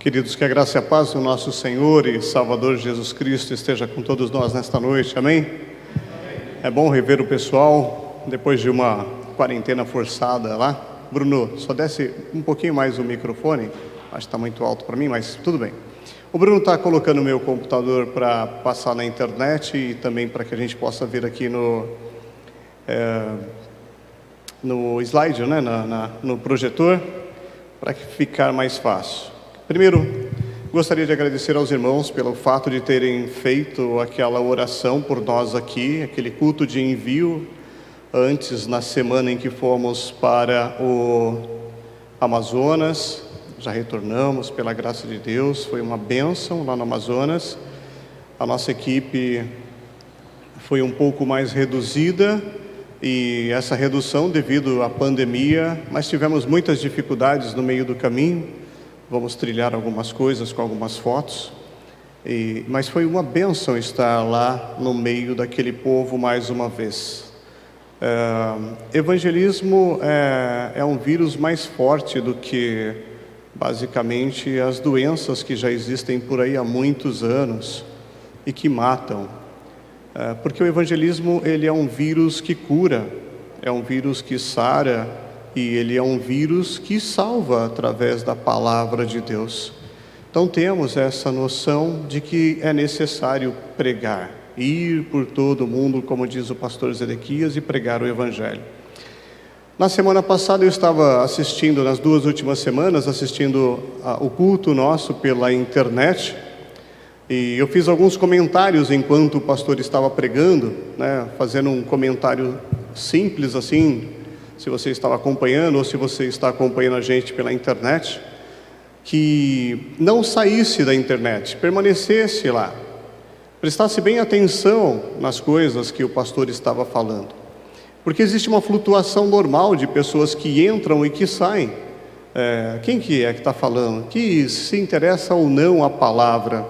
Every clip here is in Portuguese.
Queridos, que a graça e a paz do nosso Senhor e Salvador Jesus Cristo esteja com todos nós nesta noite, amém? É bom rever o pessoal, depois de uma quarentena forçada lá. Bruno, só desce um pouquinho mais o microfone, acho que está muito alto para mim, mas tudo bem. O Bruno está colocando o meu computador para passar na internet e também para que a gente possa ver aqui no slide, né? no projetor, para ficar mais fácil. Primeiro, gostaria de agradecer aos irmãos pelo fato de terem feito aquela oração por nós aqui, aquele culto de envio, antes, na semana em que fomos para o Amazonas. Já retornamos, pela graça de Deus, foi uma bênção lá no Amazonas. A nossa equipe foi um pouco mais reduzida, e essa redução devido à pandemia, mas tivemos muitas dificuldades no meio do caminho. Vamos trilhar algumas coisas com algumas fotos, mas foi uma bênção estar lá no meio daquele povo mais uma vez. Evangelismo é um vírus mais forte do que basicamente as doenças que já existem por aí há muitos anos e que matam. Porque o evangelismo, ele é um vírus que cura, é um vírus que sara, e ele é um vírus que salva através da palavra de Deus. Então temos essa noção de que é necessário pregar, ir por todo o mundo, como diz o pastor Zedequias, e pregar o evangelho. Na semana passada eu estava assistindo, nas duas últimas semanas, assistindo o culto nosso pela internet, e eu fiz alguns comentários enquanto o pastor estava pregando, né, fazendo um comentário simples assim, se você estava acompanhando ou se você está acompanhando a gente pela internet, que não saísse da internet, permanecesse lá, prestasse bem atenção nas coisas que o pastor estava falando, porque existe uma flutuação normal de pessoas que entram e que saem. Quem que é que está falando? Que se interessa ou não a palavra?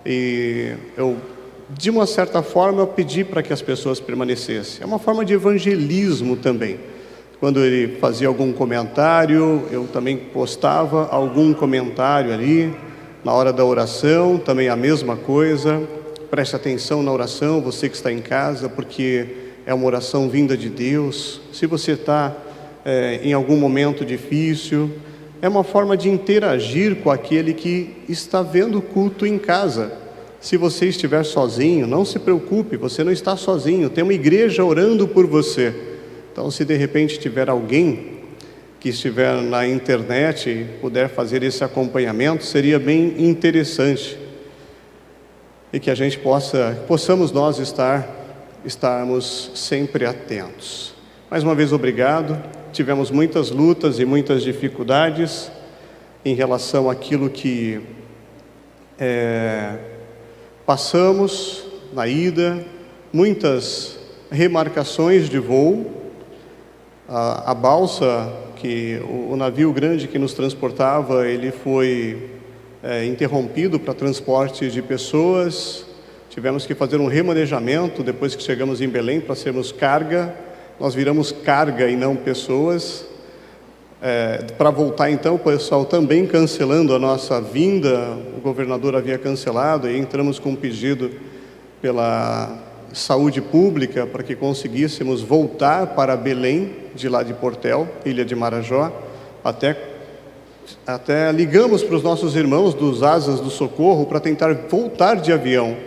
E eu, de uma certa forma, eu pedi para que as pessoas permanecessem. É uma forma de evangelismo também. Quando ele fazia algum comentário, eu também postava algum comentário ali. Na hora da oração, também a mesma coisa. Preste atenção na oração, você que está em casa, porque é uma oração vinda de Deus. Se você está em algum momento difícil, é uma forma de interagir com aquele que está vendo o culto em casa. Se você estiver sozinho, não se preocupe, você não está sozinho, tem uma igreja orando por você. Então, se de repente tiver alguém que estiver na internet e puder fazer esse acompanhamento, seria bem interessante. E que a gente possamos nós estarmos sempre atentos. Mais uma vez, obrigado. Tivemos muitas lutas e muitas dificuldades em relação àquilo que passamos na ida, muitas remarcações de voo. A balsa, o navio grande que nos transportava, ele foi interrompido para transporte de pessoas. Tivemos que fazer um remanejamento depois que chegamos em Belém para sermos carga. Nós viramos carga e não pessoas. Para voltar então, o pessoal também cancelando a nossa vinda, o governador havia cancelado, e entramos com um pedido pela saúde pública para que conseguíssemos voltar para Belém, de lá de Portel, Ilha de Marajó. Até ligamos para os nossos irmãos dos Asas do Socorro para tentar voltar de avião.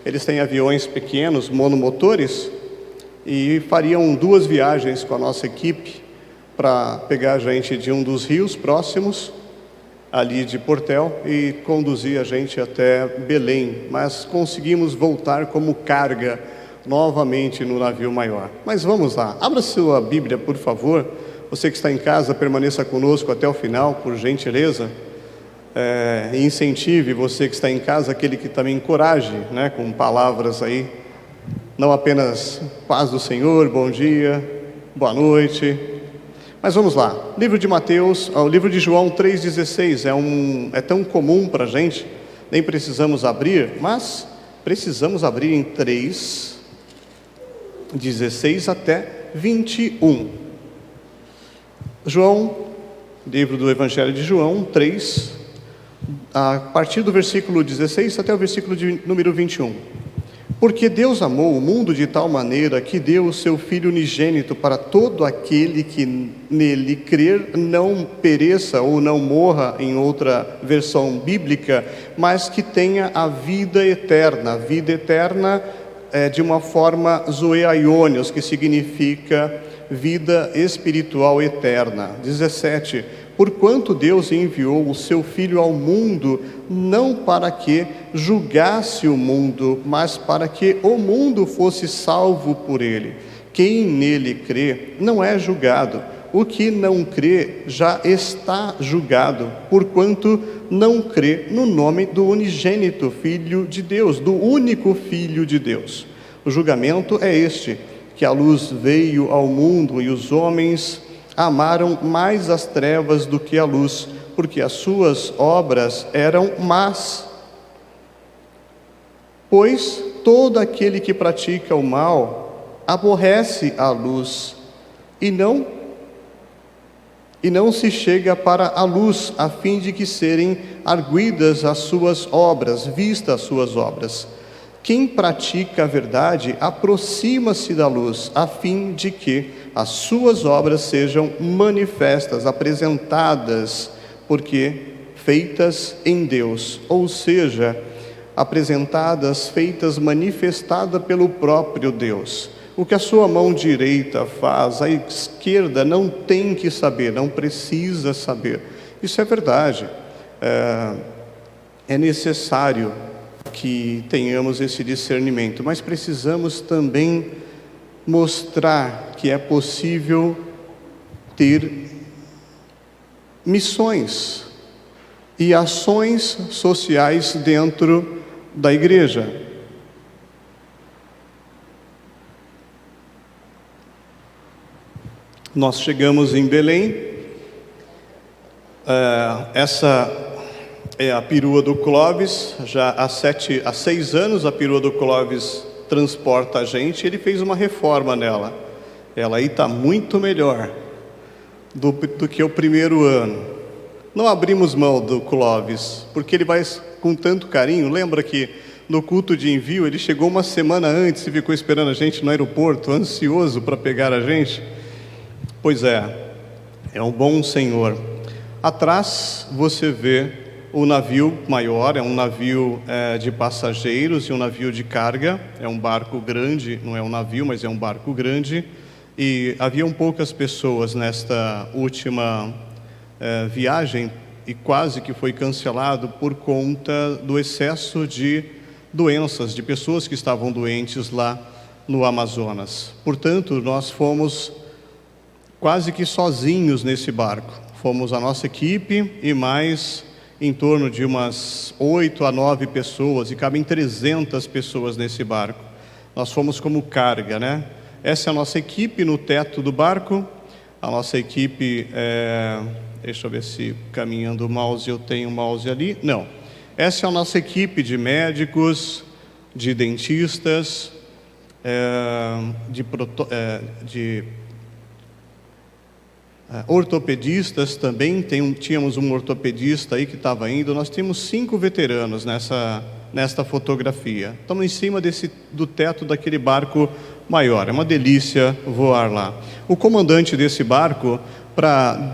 Eles têm aviões pequenos, monomotores, e fariam 2 viagens com a nossa equipe para pegar a gente de um dos rios próximos, ali de Portel, e conduzir a gente até Belém. Mas conseguimos voltar como carga novamente no navio maior. Mas vamos lá, abra sua Bíblia, por favor. Você que está em casa, permaneça conosco até o final, por gentileza. E incentive você que está em casa, aquele que também encoraje, né, com palavras aí, não apenas paz do Senhor, bom dia, boa noite. Mas vamos lá, livro de Mateus, o livro de João 3,16, é tão comum para a gente, nem precisamos abrir, mas precisamos abrir em 3:16 até 21. João, livro do Evangelho de João, a partir do versículo 16 até o versículo número 21. Porque Deus amou o mundo de tal maneira que deu o seu Filho unigênito para todo aquele que nele crer não pereça ou não morra, em outra versão bíblica, mas que tenha a vida eterna. A vida eterna é de uma forma zoeionios, que significa vida espiritual eterna. 17. Porquanto Deus enviou o seu Filho ao mundo, não para que julgasse o mundo, mas para que o mundo fosse salvo por ele. Quem nele crê não é julgado. O que não crê já está julgado, porquanto não crê no nome do unigênito Filho de Deus, do único Filho de Deus. O julgamento é este, que a luz veio ao mundo e os homens amaram mais as trevas do que a luz, porque as suas obras eram más. Pois todo aquele que pratica o mal aborrece a luz e não se chega para a luz, a fim de que serem arguidas as suas obras, vistas as suas obras. Quem pratica a verdade aproxima-se da luz, a fim de que as suas obras sejam manifestas, apresentadas, porque feitas em Deus, ou seja, apresentadas, feitas, manifestadas pelo próprio Deus. O que a sua mão direita faz, a esquerda não tem que saber, não precisa saber. Isso é verdade. É necessário que tenhamos esse discernimento, mas precisamos também mostrar que é possível ter missões e ações sociais dentro da igreja. Nós chegamos em Belém, essa é a perua do Clóvis. Já há 6 anos a perua do Clóvis transporta a gente. Ele fez uma reforma nela. Ela aí está muito melhor do que o primeiro ano. Não abrimos mão do Clóvis, porque ele vai com tanto carinho. Lembra que no culto de envio ele chegou uma semana antes e ficou esperando a gente no aeroporto, ansioso para pegar a gente? Pois é um bom Senhor. Atrás você vê o navio maior, é um navio de passageiros e um navio de carga. É um barco grande, não é um navio, mas é um barco grande. E haviam poucas pessoas nesta última viagem, e quase que foi cancelado por conta do excesso de doenças, de pessoas que estavam doentes lá no Amazonas. Portanto, nós fomos quase que sozinhos nesse barco. Fomos a nossa equipe e mais em torno de umas 8 a 9 pessoas, e cabem 300 pessoas nesse barco. Nós fomos como carga, né? Essa é a nossa equipe no teto do barco. A nossa equipe, deixa eu ver se caminhando o mouse, eu tenho o mouse ali. Não. Essa é a nossa equipe de médicos, de dentistas, de ortopedistas também. Tínhamos um ortopedista aí que estava indo. Nós temos 5 veteranos nesta fotografia. Estamos em cima do teto daquele barco maior. É uma delícia voar lá. O comandante desse barco,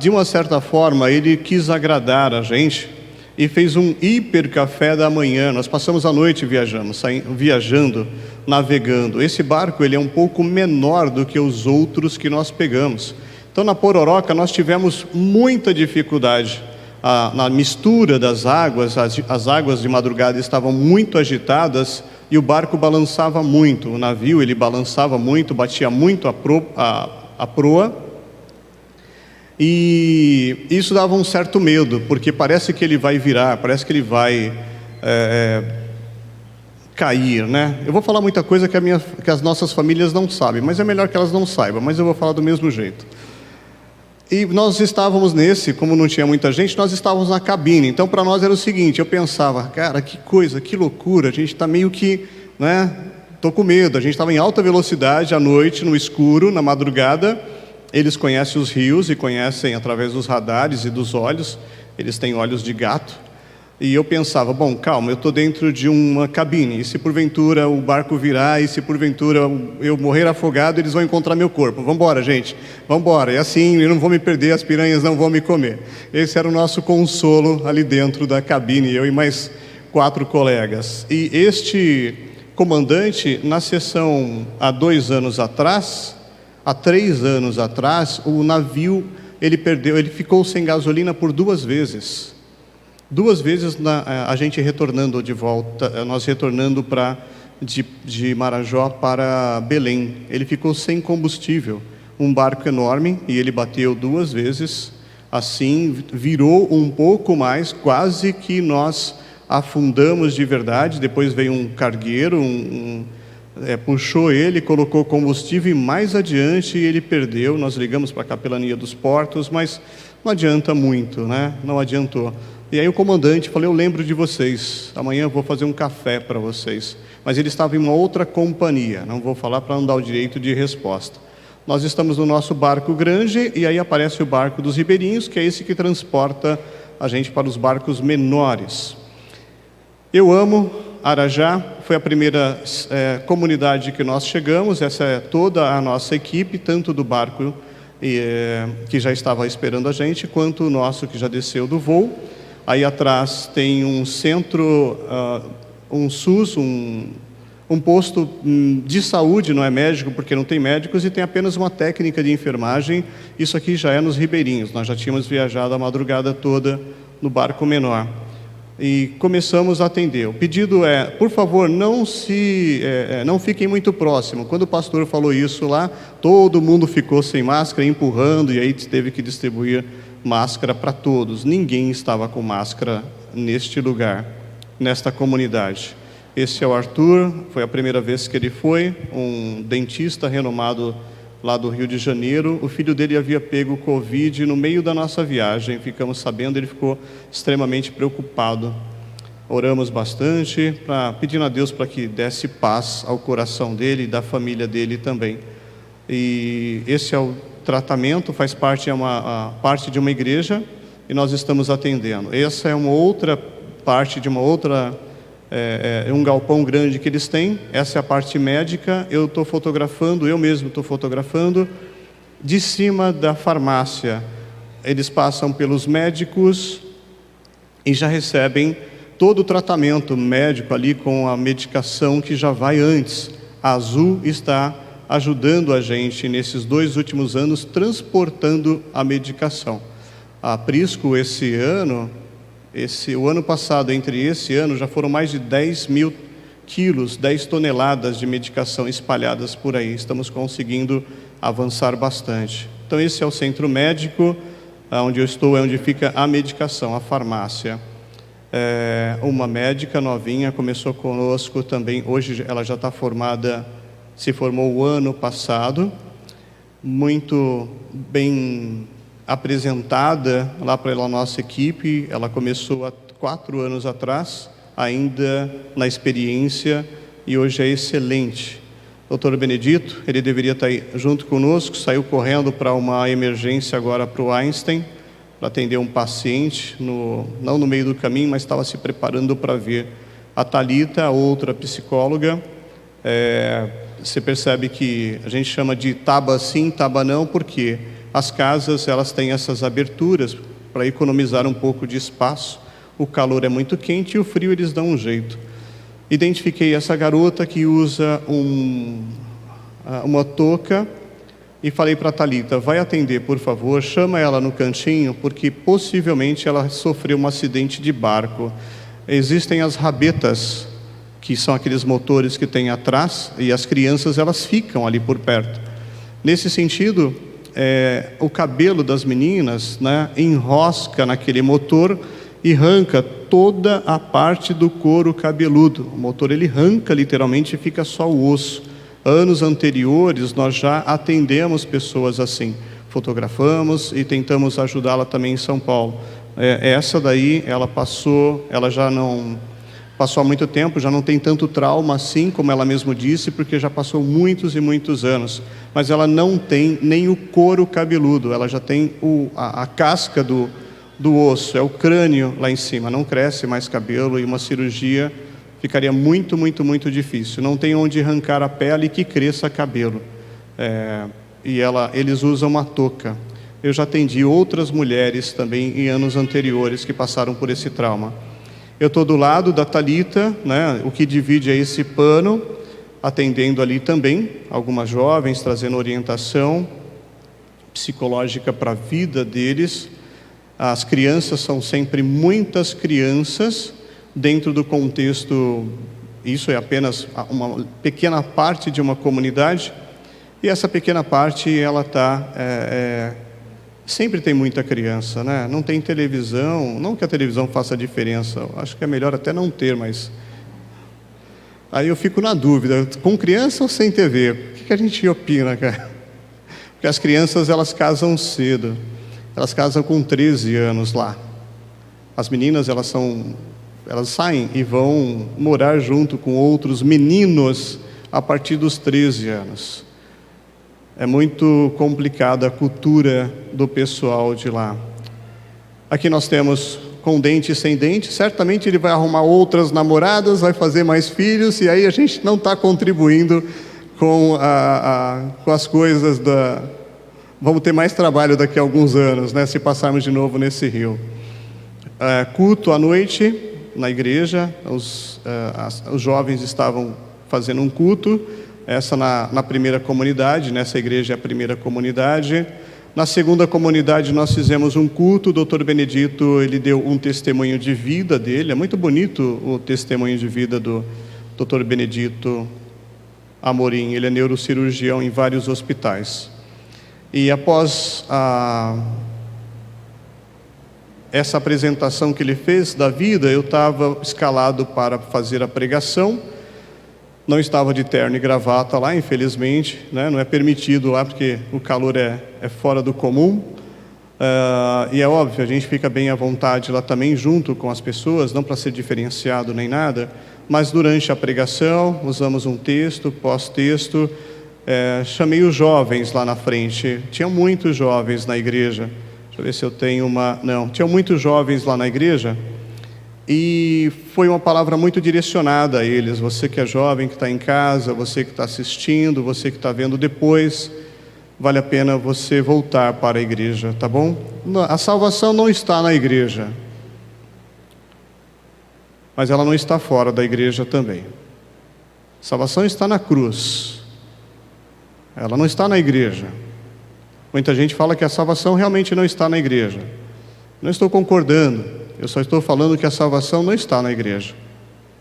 de uma certa forma, ele quis agradar a gente e fez um hiper café da manhã. Nós passamos a noite viajando, navegando. Esse barco ele é um pouco menor do que os outros que nós pegamos. Então, na Pororoca, nós tivemos muita dificuldade na mistura das águas. As águas de madrugada estavam muito agitadas e o barco balançava muito. O navio ele balançava muito, batia muito a proa. E isso dava um certo medo, porque parece que ele vai virar, parece que ele vai cair, né? Eu vou falar muita coisa que as nossas famílias não sabem, mas é melhor que elas não saibam, mas eu vou falar do mesmo jeito. E nós estávamos como não tinha muita gente, nós estávamos na cabine. Então, para nós era o seguinte, eu pensava, cara, que coisa, que loucura, a gente está meio que, né? Estou com medo. A gente estava em alta velocidade à noite, no escuro, na madrugada. Eles conhecem os rios e conhecem através dos radares e dos olhos. Eles têm olhos de gato. E eu pensava, bom, calma, eu estou dentro de uma cabine, e se porventura o barco virar, e se porventura eu morrer afogado, eles vão encontrar meu corpo. Vamos embora, gente, vamos embora. E assim, eu não vou me perder, as piranhas não vão me comer. Esse era o nosso consolo ali dentro da cabine, eu e mais 4 colegas. E este comandante, na sessão há 2 anos atrás, há 3 anos atrás, o navio, ele ficou sem gasolina por 2 vezes. 2 vezes a gente retornando de volta, nós retornando de Marajó para Belém. Ele ficou sem combustível, um barco enorme, e ele bateu 2 vezes, assim, virou um pouco mais, quase que nós afundamos de verdade. Depois veio um cargueiro, puxou ele, colocou combustível, e mais adiante ele perdeu. Nós ligamos para a capelania dos portos, mas não adianta muito, né? Não adiantou. E aí o comandante falou, eu lembro de vocês, amanhã eu vou fazer um café para vocês. Mas ele estava em uma outra companhia, não vou falar para não dar o direito de resposta. Nós estamos no nosso barco grande, e aí aparece o barco dos ribeirinhos, que é esse que transporta a gente para os barcos menores. Eu amo Arajá, foi a primeira comunidade que nós chegamos, essa é toda a nossa equipe, tanto do barco que já estava esperando a gente, quanto o nosso que já desceu do voo. Aí atrás tem um centro, um SUS, um posto de saúde, não é médico, porque não tem médicos, e tem apenas uma técnica de enfermagem. Isso aqui já é nos ribeirinhos, nós já tínhamos viajado a madrugada toda no barco menor. E começamos a atender. O pedido é, por favor, não fiquem muito próximo. Quando o pastor falou isso lá, todo mundo ficou sem máscara, empurrando, e aí teve que distribuir máscara para todos. Ninguém estava com máscara neste lugar, nesta comunidade. Esse é o Arthur, foi a primeira vez que ele foi, um dentista renomado lá do Rio de Janeiro. O filho dele havia pego Covid no meio da nossa viagem, ficamos sabendo, ele ficou extremamente preocupado. Oramos bastante, pedindo a Deus para que desse paz ao coração dele e da família dele também. E esse é o tratamento, faz parte, parte de uma igreja, e nós estamos atendendo. Essa é uma outra parte de uma outra, um galpão grande que eles têm. Essa é a parte médica. Eu estou fotografando, eu mesmo estou fotografando, de cima da farmácia. Eles passam pelos médicos e já recebem todo o tratamento médico ali com a medicação que já vai antes. A Azul está ajudando a gente nesses 2 últimos anos, transportando a medicação. A Prisco, o ano passado, entre esse ano, já foram mais de 10 mil quilos, 10 toneladas de medicação espalhadas por aí. Estamos conseguindo avançar bastante. Então esse é o centro médico, onde eu estou, é onde fica a medicação, a farmácia. Uma médica novinha começou conosco também, hoje ela já está formada, se formou o ano passado, muito bem apresentada lá pela nossa equipe. Ela começou há 4 anos atrás, ainda na experiência, e hoje é excelente. Doutor Benedito, ele deveria estar aí junto conosco, saiu correndo para uma emergência agora para o Einstein, para atender um paciente, não no meio do caminho, mas estava se preparando para vir. A Thalita, outra psicóloga, você percebe que a gente chama de taba sim, taba não, porque as casas elas têm essas aberturas para economizar um pouco de espaço. O calor é muito quente e o frio eles dão um jeito. Identifiquei essa garota que usa uma touca e falei para a Thalita, vai atender, por favor, chama ela no cantinho, porque possivelmente ela sofreu um acidente de barco. Existem as rabetas, que são aqueles motores que tem atrás, e as crianças elas ficam ali por perto. Nesse sentido, o cabelo das meninas, né, enrosca naquele motor e arranca toda a parte do couro cabeludo. O motor ele arranca literalmente e fica só o osso. Anos anteriores nós já atendemos pessoas assim, fotografamos e tentamos ajudá-la também em São Paulo. Essa daí ela já não passou há muito tempo, já não tem tanto trauma assim, como ela mesma disse, porque já passou muitos e muitos anos. Mas ela não tem nem o couro cabeludo, ela já tem a casca do do osso, é o crânio lá em cima, não cresce mais cabelo e uma cirurgia ficaria muito, muito, muito difícil. Não tem onde arrancar a pele que cresça cabelo. Eles usam uma touca. Eu já atendi outras mulheres também em anos anteriores que passaram por esse trauma. Eu estou do lado da Thalita, né, o que divide é esse pano, atendendo ali também algumas jovens, trazendo orientação psicológica para a vida deles. As crianças são sempre muitas crianças dentro do contexto, isso é apenas uma pequena parte de uma comunidade, e essa pequena parte, ela sempre tem muita criança, né? Não tem televisão, não que a televisão faça diferença, eu acho que é melhor até não ter, mas aí eu fico na dúvida, com criança ou sem TV? O que a gente opina, cara? Porque as crianças, elas casam cedo, elas casam com 13 anos lá. As meninas, elas saem e vão morar junto com outros meninos a partir dos 13 anos. É muito complicada a cultura do pessoal de lá. Aqui nós temos com dente e sem dente. Certamente ele vai arrumar outras namoradas, vai fazer mais filhos, e aí a gente não está contribuindo com as coisas da... Vamos ter mais trabalho daqui a alguns anos, né, se passarmos de novo nesse rio. Culto à noite na igreja, os jovens estavam fazendo um culto. Essa na primeira comunidade, nessa igreja é a primeira comunidade. Na segunda comunidade nós fizemos um culto, o Dr. Benedito, ele deu um testemunho de vida dele, é muito bonito o testemunho de vida do Dr. Benedito Amorim, ele é neurocirurgião em vários hospitais. E após essa apresentação que ele fez da vida, eu estava escalado para fazer a pregação. Não estava de terno e gravata lá, infelizmente, né? Não é permitido lá, porque o calor é fora do comum. E é óbvio, a gente fica bem à vontade lá também, junto com as pessoas, não para ser diferenciado nem nada, mas durante a pregação, usamos um texto, pós-texto, chamei os jovens lá na frente. Tinha muitos jovens na igreja. Deixa eu ver se eu tenho uma... Não, tinham muitos jovens lá na igreja. E foi uma palavra muito direcionada a eles. Você que é jovem, que está em casa, você que está assistindo, você que está vendo depois, vale a pena você voltar para a igreja, tá bom? A salvação não está na igreja, mas ela não está fora da igreja também. A salvação está na cruz, ela não está na igreja. Muita gente fala que a salvação realmente não está na igreja. Não estou concordando. Eu só estou falando que a salvação não está na igreja,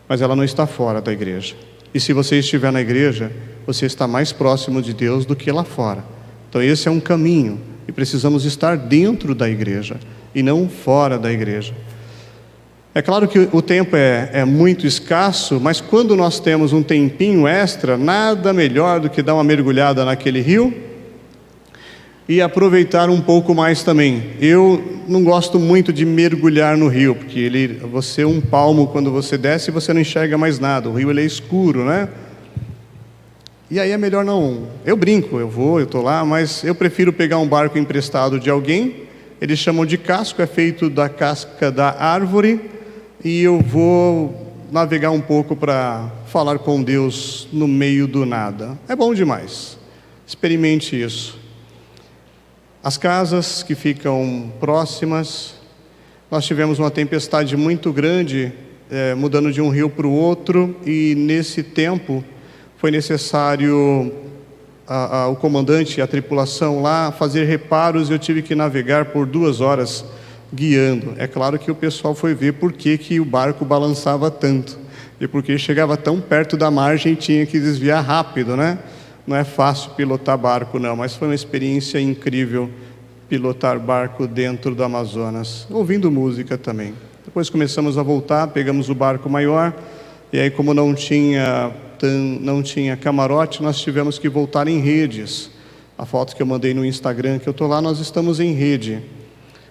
mas ela não está fora da igreja. E se você estiver na igreja, você está mais próximo de Deus do que lá fora. Então esse é um caminho, e precisamos estar dentro da igreja, e não fora da igreja. É claro que o tempo é muito escasso, mas quando nós temos um tempinho extra, nada melhor do que dar uma mergulhada naquele rio, e aproveitar um pouco mais também. Eu não gosto muito de mergulhar no rio, porque você um palmo quando você desce, você não enxerga mais nada. O rio ele é escuro, né? E aí é melhor não... Eu brinco, eu estou lá, mas eu prefiro pegar um barco emprestado de alguém. Eles chamam de casco, é feito da casca da árvore, e eu vou navegar um pouco para falar com Deus no meio do nada. É bom demais. Experimente isso. As casas que ficam próximas, nós tivemos uma tempestade muito grande, mudando de um rio para o outro, e nesse tempo foi necessário o comandante e a tripulação lá fazer reparos, e eu tive que navegar por 2 horas guiando. É claro que o pessoal foi ver por que o barco balançava tanto, e porque chegava tão perto da margem e tinha que desviar rápido, né? Não é fácil pilotar barco, não, mas foi uma experiência incrível pilotar barco dentro do Amazonas, ouvindo música também. Depois começamos a voltar, pegamos o barco maior, e aí como não tinha camarote, nós tivemos que voltar em redes. A foto que eu mandei no Instagram, que eu estou lá, nós estamos em rede.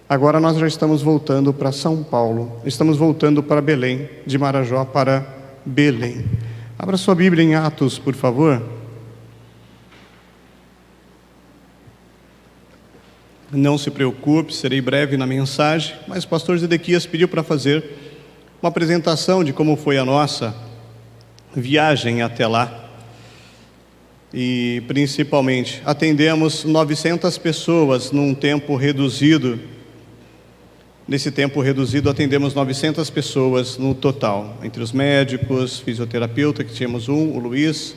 Agora nós já estamos voltando para São Paulo, estamos voltando para Belém, de Marajó para Belém. Abra sua Bíblia em Atos, por favor. Não se preocupe, serei breve na mensagem, mas o pastor Zedequias pediu para fazer uma apresentação de como foi a nossa viagem até lá. E principalmente, atendemos 900 pessoas num tempo reduzido. Nesse tempo reduzido, atendemos 900 pessoas no total, entre os médicos, fisioterapeuta, que tínhamos o Luiz,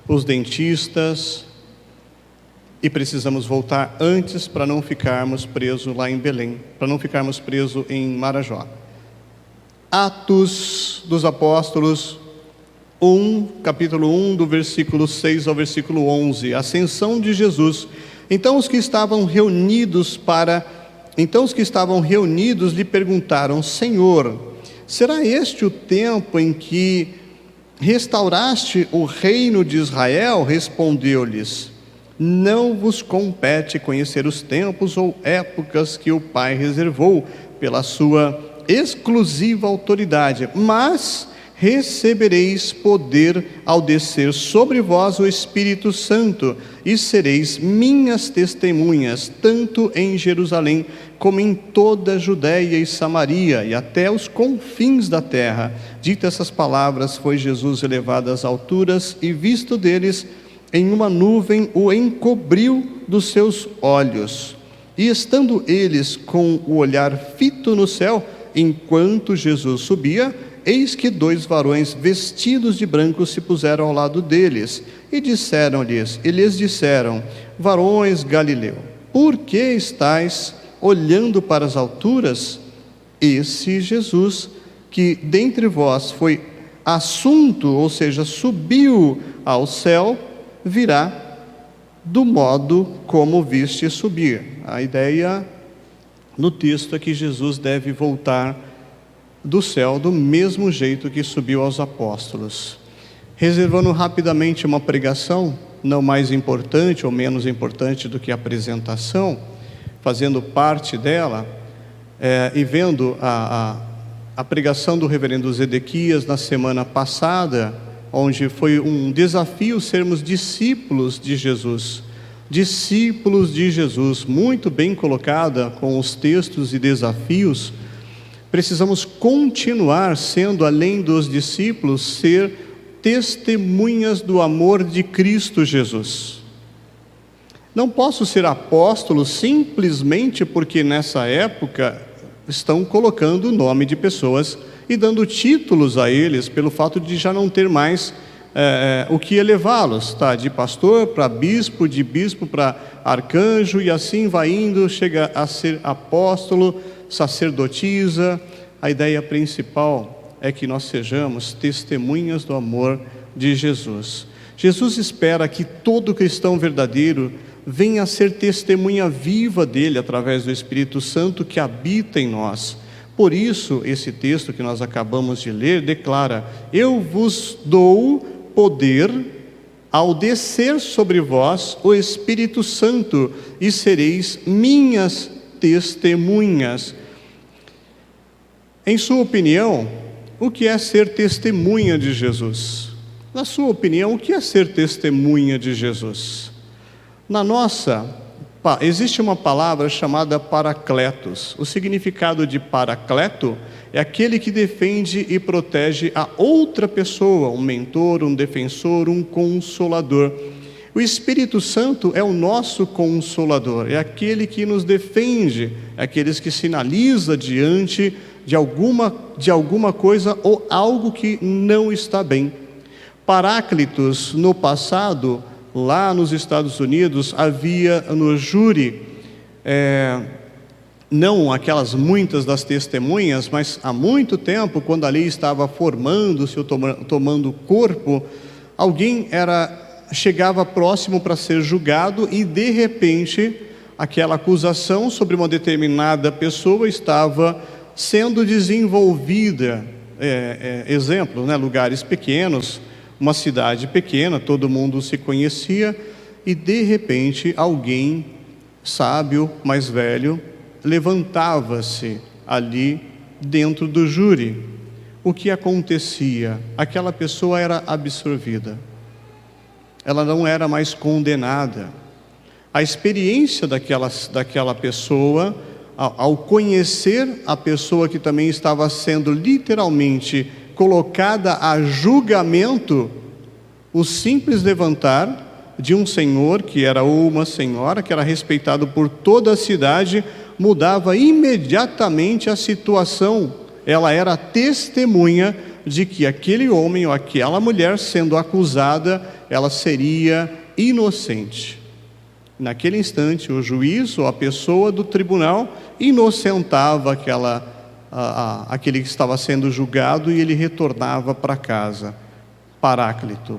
os dentistas, e precisamos voltar antes para não ficarmos presos lá em Belém, para não ficarmos presos em Marajó. Atos dos Apóstolos 1, capítulo 1, do versículo 6 ao versículo 11, Ascensão de Jesus. Então os que estavam reunidos lhe perguntaram: Senhor, será este o tempo em que restauraste o reino de Israel? Respondeu-lhes: não vos compete conhecer os tempos ou épocas que o Pai reservou pela sua exclusiva autoridade, mas recebereis poder ao descer sobre vós o Espírito Santo, e sereis minhas testemunhas, tanto em Jerusalém, como em toda a Judéia e Samaria, e até os confins da terra. Dito essas palavras, foi Jesus elevado às alturas, e visto deles, em uma nuvem o encobriu dos seus olhos. E estando eles com o olhar fito no céu, enquanto Jesus subia, eis que 2 varões vestidos de branco se puseram ao lado deles, e lhes disseram: varões Galileu, por que estáis olhando para as alturas? Esse Jesus, que dentre vós foi assunto, ou seja, subiu ao céu, virá do modo como viste subir. A ideia no texto é que Jesus deve voltar do céu do mesmo jeito que subiu aos apóstolos. Reservando rapidamente uma pregação, não mais importante ou menos importante do que a apresentação, fazendo parte dela, e vendo a pregação do reverendo Zedequias na semana passada, onde foi um desafio sermos discípulos de Jesus. Discípulos de Jesus, muito bem colocada com os textos e desafios. Precisamos continuar sendo, além dos discípulos, ser testemunhas do amor de Cristo Jesus. Não posso ser apóstolo simplesmente porque nessa época estão colocando o nome de pessoas e dando títulos a eles pelo fato de já não ter mais o que elevá-los, tá? De pastor para bispo, de bispo para arcanjo, e assim vai indo, chega a ser apóstolo, sacerdotisa. A ideia principal é que nós sejamos testemunhas do amor de Jesus. Jesus espera que todo cristão verdadeiro venha a ser testemunha viva dele através do Espírito Santo que habita em nós. Por isso, esse texto que nós acabamos de ler declara: eu vos dou poder ao descer sobre vós o Espírito Santo, e sereis minhas testemunhas. Em sua opinião, o que é ser testemunha de Jesus? Na sua opinião, o que é ser testemunha de Jesus? Existe uma palavra chamada paracletos. O significado de paracleto é aquele que defende e protege a outra pessoa, um mentor, um defensor, um consolador. O Espírito Santo é o nosso consolador, é aquele que nos defende, é aquele que sinaliza diante de alguma coisa ou algo que não está bem. Paráclitos, no passado, lá nos Estados Unidos, havia no júri, não aquelas muitas das testemunhas, mas há muito tempo, quando a lei estava formando-se ou tomando corpo, alguém chegava próximo para ser julgado e, de repente, aquela acusação sobre uma determinada pessoa estava sendo desenvolvida. Exemplo, lugares pequenos, uma cidade pequena, todo mundo se conhecia, e de repente alguém sábio, mais velho, levantava-se ali dentro do júri. O que acontecia? Aquela pessoa era absorvida, ela não era mais condenada, A experiência daquela pessoa, ao conhecer a pessoa que também estava sendo literalmente colocada a julgamento, o simples levantar de um senhor, que era ou uma senhora, que era respeitado por toda a cidade, mudava imediatamente a situação. Ela era testemunha de que aquele homem ou aquela mulher sendo acusada, ela seria inocente. Naquele instante, o juiz ou a pessoa do tribunal inocentava aquele que estava sendo julgado, e ele retornava para casa. Paracleto,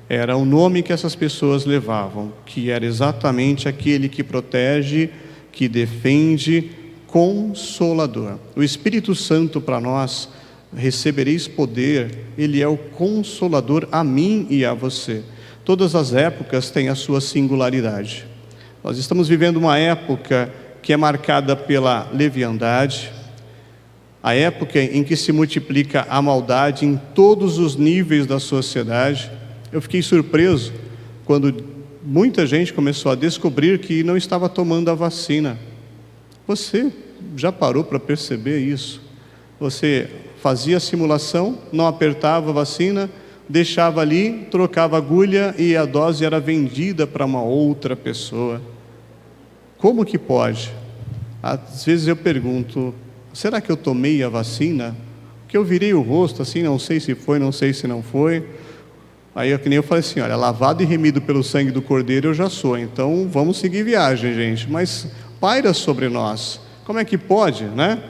era o nome que essas pessoas levavam, que era exatamente aquele que protege, que defende, Consolador. O Espírito Santo para nós, recebereis poder, ele é o Consolador a mim e a você. Todas as épocas têm a sua singularidade. Nós estamos vivendo uma época que é marcada pela leviandade, a época em que se multiplica a maldade em todos os níveis da sociedade. Eu fiquei surpreso quando muita gente começou a descobrir que não estava tomando a vacina. Você já parou para perceber isso? Você fazia a simulação, não apertava a vacina, deixava ali, trocava a agulha e a dose era vendida para uma outra pessoa. Como que pode? Às vezes eu pergunto, será que eu tomei a vacina? Porque eu virei o rosto assim, não sei se foi, não sei se não foi. Aí que nem eu falei assim, olha, lavado e remido pelo sangue do Cordeiro eu já sou, então vamos seguir viagem, gente. Mas paira sobre nós. Como é que pode, né?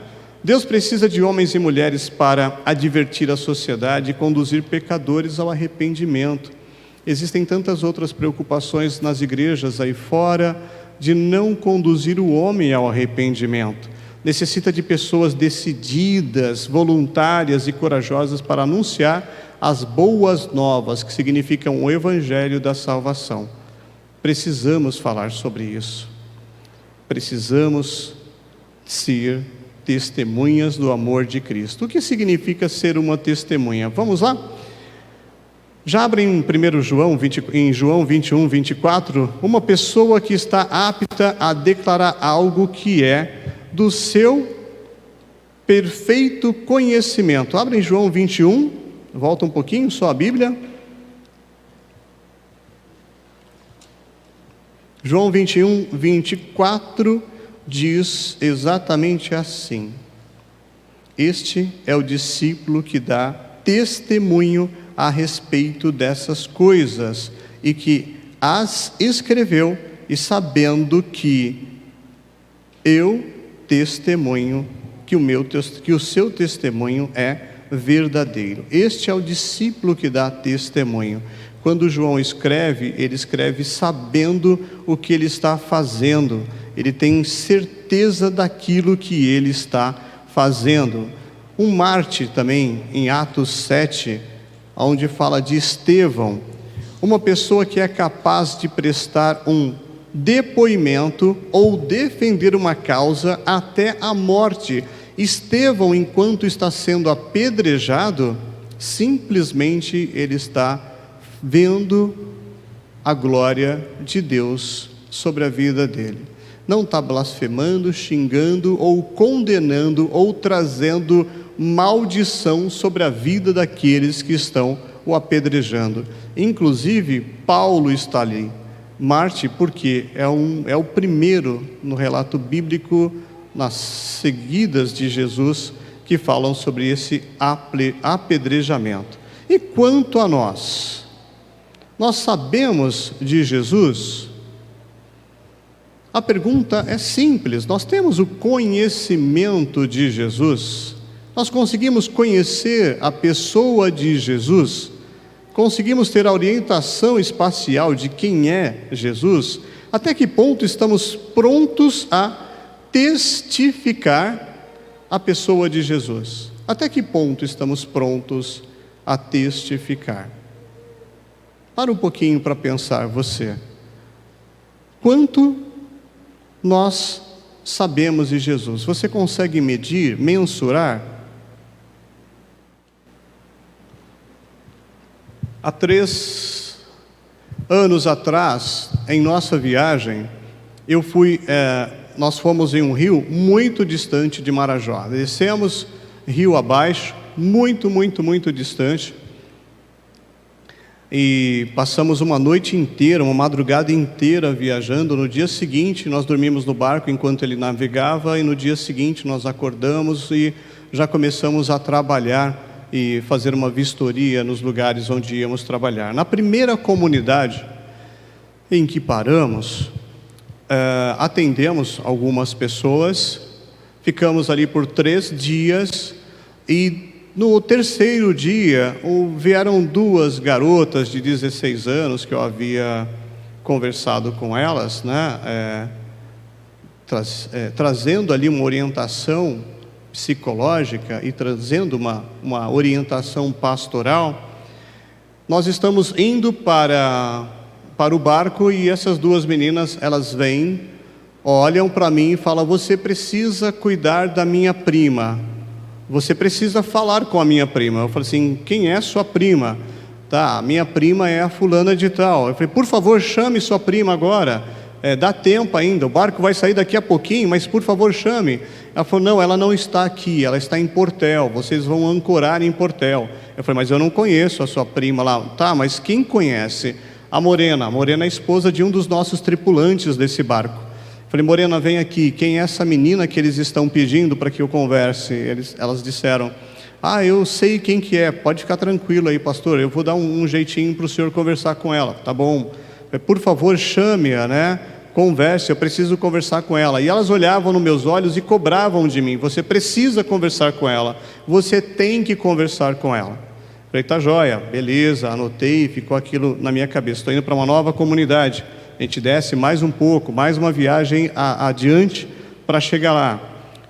Deus precisa de homens e mulheres para advertir a sociedade e conduzir pecadores ao arrependimento. Existem tantas outras preocupações nas igrejas aí fora de não conduzir o homem ao arrependimento. Necessita de pessoas decididas, voluntárias e corajosas para anunciar as boas novas, que significam o evangelho da salvação. Precisamos falar sobre isso. Precisamos ser testemunhas do amor de Cristo. O que significa ser uma testemunha? Vamos lá? Já abrem em João 21, 24, uma pessoa que está apta a declarar algo que é do seu perfeito conhecimento. Abrem João 21, volta um pouquinho, só a Bíblia. João 21, 24 diz exatamente assim: este é o discípulo que dá testemunho a respeito dessas coisas e que as escreveu, e sabendo que eu testemunho, que o seu testemunho é verdadeiro. Este é o discípulo que dá testemunho. Quando João escreve, ele escreve sabendo o que ele está fazendo. Ele tem certeza daquilo que ele está fazendo. Um mártir também, em Atos 7, onde fala de Estevão, uma pessoa que é capaz de prestar um depoimento ou defender uma causa até a morte. Estevão, enquanto está sendo apedrejado, simplesmente ele está vendo a glória de Deus sobre a vida dele. Não está blasfemando, xingando ou condenando ou trazendo maldição sobre a vida daqueles que estão o apedrejando. Inclusive, Paulo está ali, mártir, porque é o primeiro no relato bíblico, nas seguidas de Jesus, que falam sobre esse apedrejamento. E quanto a nós? Nós sabemos de Jesus? A pergunta é simples. Nós temos o conhecimento de Jesus? Nós conseguimos conhecer a pessoa de Jesus? Conseguimos ter a orientação espacial de quem é Jesus? Até que ponto estamos prontos a testificar a pessoa de Jesus? Até que ponto estamos prontos a testificar? Para um pouquinho para pensar você. Quanto nós sabemos de Jesus? Você consegue medir, mensurar? Há Anos atrás, em nossa viagem, nós fomos em um rio muito distante de Marajó. Descemos rio abaixo, muito, muito, muito distante. E passamos uma noite inteira, uma madrugada inteira viajando. No dia seguinte, nós dormimos no barco enquanto ele navegava, e no dia seguinte nós acordamos e já começamos a trabalhar e fazer uma vistoria nos lugares onde íamos trabalhar. Na primeira comunidade em que paramos, atendemos algumas pessoas, ficamos ali por 3 dias, e no terceiro dia, vieram 2 garotas de 16 anos, que eu havia conversado com elas, né? Trazendo ali uma orientação psicológica e trazendo uma orientação pastoral. Nós estamos indo para o barco, e essas 2 meninas, elas vêm, olham para mim e falam: você precisa cuidar da minha prima. Você precisa falar com a minha prima. Eu falei assim: quem é sua prima? Tá, minha prima é a fulana de tal. Eu falei: por favor, chame sua prima agora. Dá tempo ainda, o barco vai sair daqui a pouquinho, mas por favor chame. Ela falou: não, ela não está aqui, ela está em Portel, vocês vão ancorar em Portel. Eu falei: mas eu não conheço a sua prima lá. Tá, mas quem conhece? A Morena é a esposa de um dos nossos tripulantes desse barco. Falei: Morena, vem aqui, quem é essa menina que eles estão pedindo para que eu converse? Elas disseram: eu sei quem que é, pode ficar tranquilo aí, pastor, eu vou dar um jeitinho para o senhor conversar com ela. Tá bom, por favor, chame-a, né? Converse, eu preciso conversar com ela. E elas olhavam nos meus olhos e cobravam de mim: você precisa conversar com ela, você tem que conversar com ela. Falei: tá joia, beleza, anotei, ficou aquilo na minha cabeça. Estou indo para uma nova comunidade. A gente desce mais um pouco, mais uma viagem adiante para chegar lá.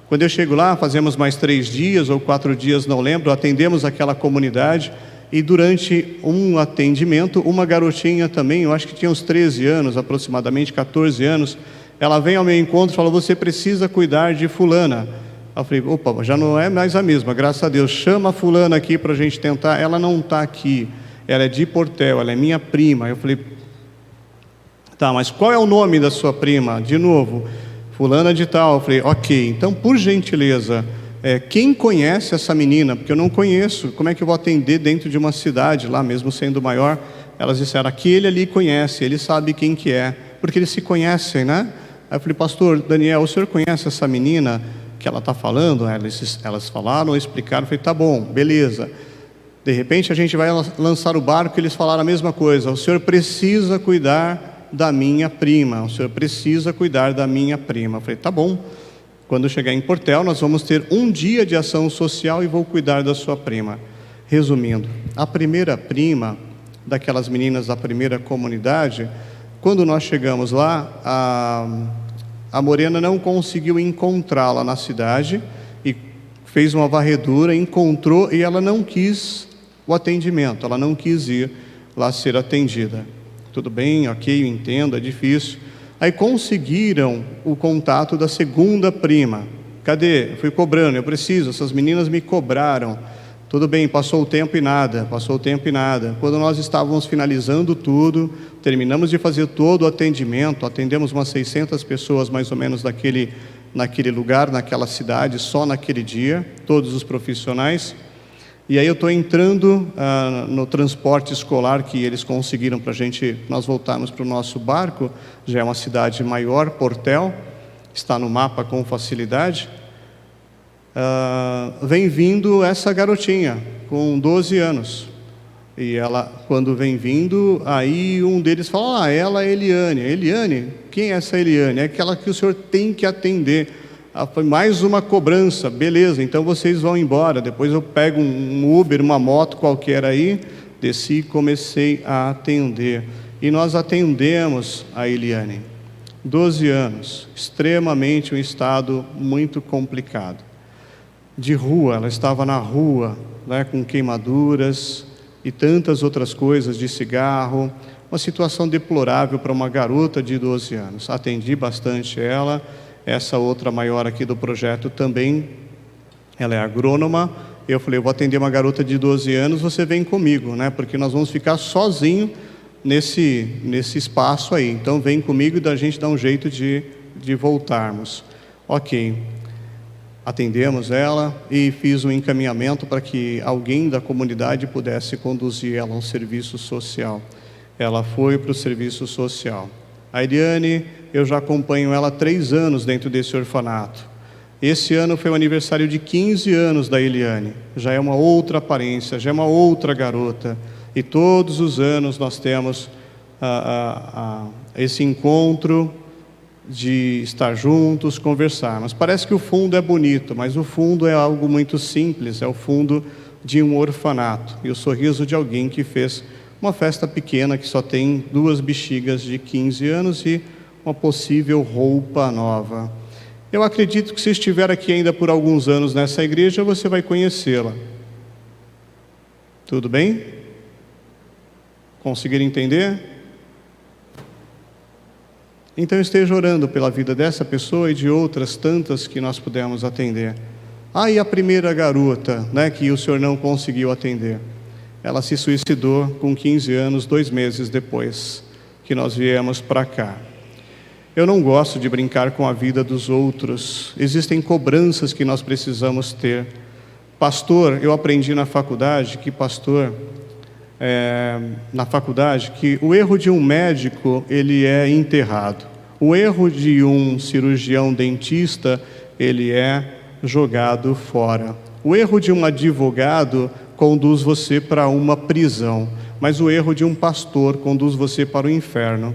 Quando eu chego lá, fazemos mais 3 dias ou 4 dias, não lembro, atendemos aquela comunidade, e durante um atendimento, uma garotinha também, eu acho que tinha uns 13 anos, aproximadamente 14 anos, ela vem ao meu encontro e fala: você precisa cuidar de fulana. Eu falei: opa, já não é mais a mesma, graças a Deus, chama a fulana aqui para a gente tentar. Ela não está aqui, ela é de Portel, ela é minha prima. Eu falei: tá, mas qual é o nome da sua prima? De novo: fulana de tal. Eu falei: ok, então por gentileza, quem conhece essa menina? Porque eu não conheço, como é que eu vou atender dentro de uma cidade lá, mesmo sendo maior? Elas disseram: aquele ali conhece, ele sabe quem que é, porque eles se conhecem, né? Aí eu falei: pastor Daniel, o senhor conhece essa menina que ela está falando? Elas falaram, explicaram. Eu falei: tá bom, beleza. De repente a gente vai lançar o barco, e eles falaram a mesma coisa: o senhor precisa cuidar da minha prima, o senhor precisa cuidar da minha prima. Eu falei: tá bom, quando chegar em Portel nós vamos ter 1 dia de ação social e vou cuidar da sua prima. Resumindo, a primeira prima daquelas meninas da primeira comunidade, quando nós chegamos lá, a Morena não conseguiu encontrá-la na cidade, e fez uma varredura, encontrou, e ela não quis o atendimento, ela não quis ir lá ser atendida. Tudo bem, ok, eu entendo, é difícil. Aí conseguiram o contato da segunda prima. Cadê? Eu fui cobrando, eu preciso, essas meninas me cobraram. Tudo bem, passou o tempo e nada. Quando nós estávamos finalizando tudo, terminamos de fazer todo o atendimento, atendemos umas 600 pessoas mais ou menos naquele lugar, naquela cidade, só naquele dia, todos os profissionais. E aí eu estou entrando no transporte escolar que eles conseguiram para nós voltarmos para o nosso barco. Já é uma cidade maior, Portel, está no mapa com facilidade. Vem vindo essa garotinha com 12 anos. E ela, quando vem vindo, aí um deles fala: ela é Eliane. Eliane? Quem é essa Eliane? É aquela que o senhor tem que atender. Foi mais uma cobrança. Beleza, então vocês vão embora. Depois eu pego um Uber, uma moto qualquer aí. Desci e comecei a atender. E nós atendemos a Eliane. 12 anos, extremamente um estado muito complicado. De rua, ela estava na rua, né, com queimaduras e tantas outras coisas, de cigarro. Uma situação deplorável para uma garota de 12 anos. Atendi bastante ela. Essa outra maior aqui do projeto também, ela é agrônoma. Eu falei: eu vou atender uma garota de 12 anos, você vem comigo, né? Porque nós vamos ficar sozinhos nesse espaço aí. Então vem comigo e a gente dá um jeito de voltarmos. Ok. Atendemos ela e fiz um encaminhamento para que alguém da comunidade pudesse conduzir ela a um serviço social. Ela foi para o serviço social. A Eliane, eu já acompanho ela há 3 anos dentro desse orfanato. Esse ano foi o aniversário de 15 anos da Eliane. Já é uma outra aparência, já é uma outra garota. E todos os anos nós temos esse encontro de estar juntos, conversar. Mas parece que o fundo é bonito, mas o fundo é algo muito simples, é o fundo de um orfanato. E o sorriso de alguém que fez uma festa pequena, que só tem 2 bexigas de 15 anos e uma possível roupa nova. Eu acredito que se estiver aqui ainda por alguns anos nessa igreja, você vai conhecê-la. Tudo bem? Conseguiram entender? Então esteja orando pela vida dessa pessoa e de outras tantas que nós pudemos atender. E a primeira garota, que o senhor não conseguiu atender. Ela se suicidou com 15 anos, 2 meses depois que nós viemos para cá. Eu não gosto de brincar com a vida dos outros. Existem cobranças que nós precisamos ter. Pastor, eu aprendi na faculdade que que o erro de um médico, ele é enterrado. O erro de um cirurgião dentista, ele é jogado fora. O erro de um advogado conduz você para uma prisão, mas o erro de um pastor conduz você para o inferno.